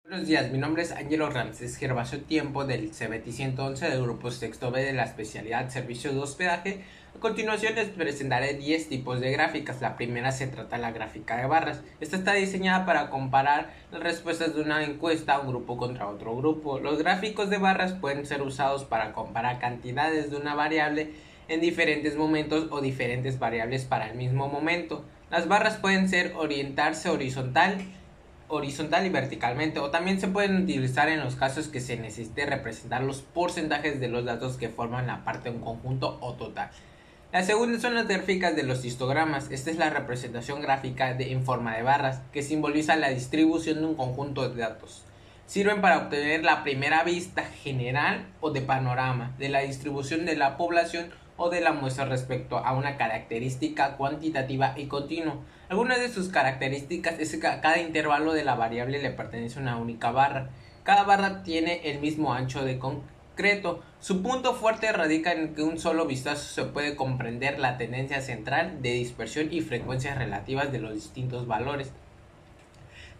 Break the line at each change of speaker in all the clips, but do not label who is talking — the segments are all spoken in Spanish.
Buenos días, mi nombre es Ángelo Ramsés Gervasio Tiempo del CBT 111 del grupo Sexto B de la especialidad Servicios de Hospedaje. A continuación les presentaré 10 tipos de gráficas. La primera se trata de la gráfica de barras. Esta está diseñada para comparar las respuestas de una encuesta a un grupo contra otro grupo. Los gráficos de barras pueden ser usados para comparar cantidades de una variable en diferentes momentos o diferentes variables para el mismo momento. Las barras pueden ser orientarse horizontal y verticalmente, o también se pueden utilizar en los casos que se necesite representar los porcentajes de los datos que forman la parte de un conjunto o total. La segunda son las gráficas de los histogramas. Esta es la representación gráfica en forma de barras que simboliza la distribución de un conjunto de datos. Sirven para obtener la primera vista general o de panorama de la distribución de la población o de la muestra respecto a una característica cuantitativa y continua. Algunas de sus características es que a cada intervalo de la variable le pertenece una única barra. Cada barra tiene el mismo ancho de concreto. Su punto fuerte radica en que un solo vistazo se puede comprender la tendencia central de dispersión y frecuencias relativas de los distintos valores.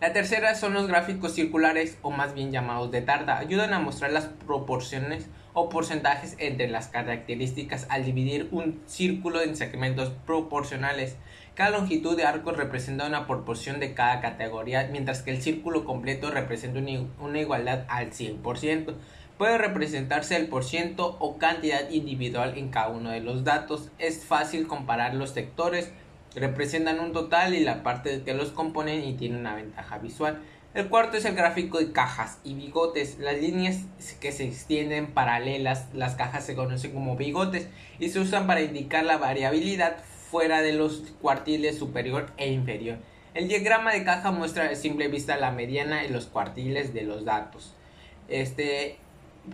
La tercera son los gráficos circulares, o más bien llamados de tarta. Ayudan a mostrar las proporciones o porcentajes entre las características al dividir un círculo en segmentos proporcionales. Cada longitud de arco representa una proporción de cada categoría, mientras que el círculo completo representa una igualdad al 100%. Puede representarse el porciento o cantidad individual en cada uno de los datos. Es fácil comparar los sectores. Representan un total y la parte que los componen y tiene una ventaja visual. El cuarto es el gráfico de cajas y bigotes. Las líneas que se extienden paralelas, las cajas se conocen como bigotes y se usan para indicar la variabilidad fuera de los cuartiles superior e inferior. El diagrama de caja muestra a simple vista la mediana y los cuartiles de los datos,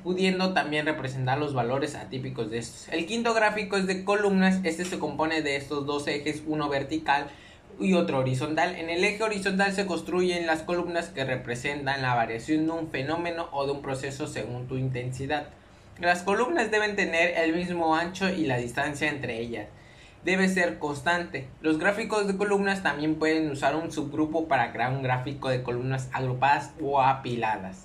pudiendo también representar los valores atípicos de estos. El quinto gráfico es de columnas. Este se compone de estos dos ejes, uno vertical y otro horizontal. En el eje horizontal se construyen las columnas que representan la variación de un fenómeno o de un proceso según su intensidad. Las columnas deben tener el mismo ancho y la distancia entre ellas debe ser constante. Los gráficos de columnas también pueden usar un subgrupo para crear un gráfico de columnas agrupadas o apiladas.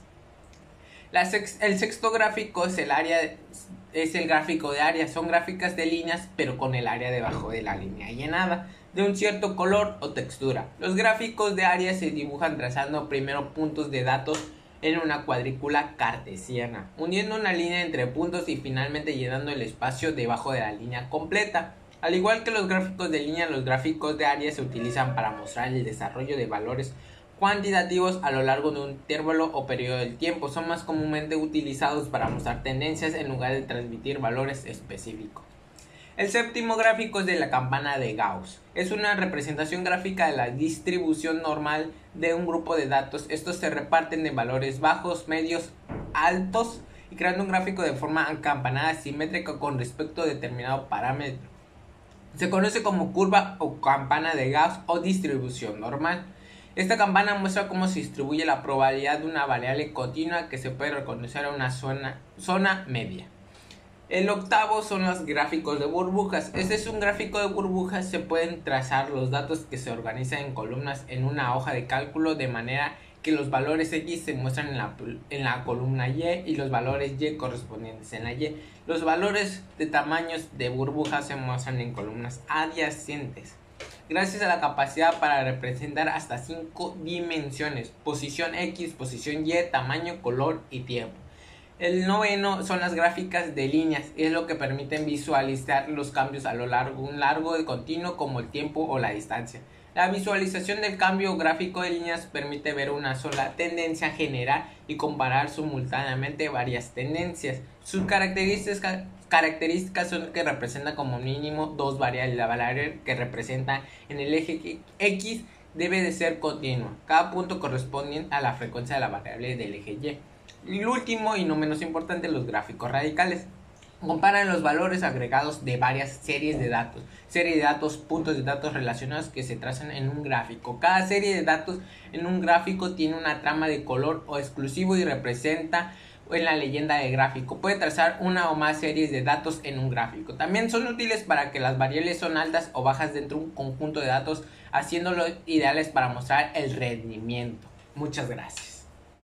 El sexto gráfico es el gráfico de área. Son gráficas de líneas, pero con el área debajo de la línea llenada, de un cierto color o textura. Los gráficos de área se dibujan trazando primero puntos de datos en una cuadrícula cartesiana, uniendo una línea entre puntos y finalmente llenando el espacio debajo de la línea completa. Al igual que los gráficos de línea, los gráficos de área se utilizan para mostrar el desarrollo de valores cuantitativos a lo largo de un intervalo o periodo del tiempo. Son más comúnmente utilizados para mostrar tendencias en lugar de transmitir valores específicos. El séptimo gráfico es de la campana de Gauss. Es una representación gráfica de la distribución normal de un grupo de datos. Estos se reparten de valores bajos, medios, altos y creando un gráfico de forma acampanada simétrica con respecto a determinado parámetro. Se conoce como curva o campana de Gauss o distribución normal. Esta campana muestra cómo se distribuye la probabilidad de una variable continua que se puede reconocer a una zona media. El octavo son los gráficos de burbujas. Este es un gráfico de burbujas. Se pueden trazar los datos que se organizan en columnas en una hoja de cálculo de manera que los valores X se muestran en la columna Y y los valores Y correspondientes en la Y. Los valores de tamaños de burbujas se muestran en columnas adyacentes. Gracias a la capacidad para representar hasta 5 dimensiones: posición X, posición Y, tamaño, color y tiempo. El noveno son las gráficas de líneas, es lo que permiten visualizar los cambios a lo largo, un largo de continuo como el tiempo o la distancia. La visualización del cambio gráfico de líneas permite ver una sola tendencia general y comparar simultáneamente varias tendencias. Sus características son que representan como mínimo dos variables. La variable que representa en el eje X debe de ser continua. Cada punto corresponde a la frecuencia de la variable del eje Y. Y el último y no menos importante, los gráficos radicales. Comparan los valores agregados de varias series de datos, puntos de datos relacionados que se trazan en un gráfico. Cada serie de datos en un gráfico tiene una trama de color o exclusivo y representa en la leyenda de gráfico. Puede trazar una o más series de datos en un gráfico. También son útiles para que las variables son altas o bajas dentro de un conjunto de datos, haciéndolo ideales para mostrar el rendimiento. Muchas gracias.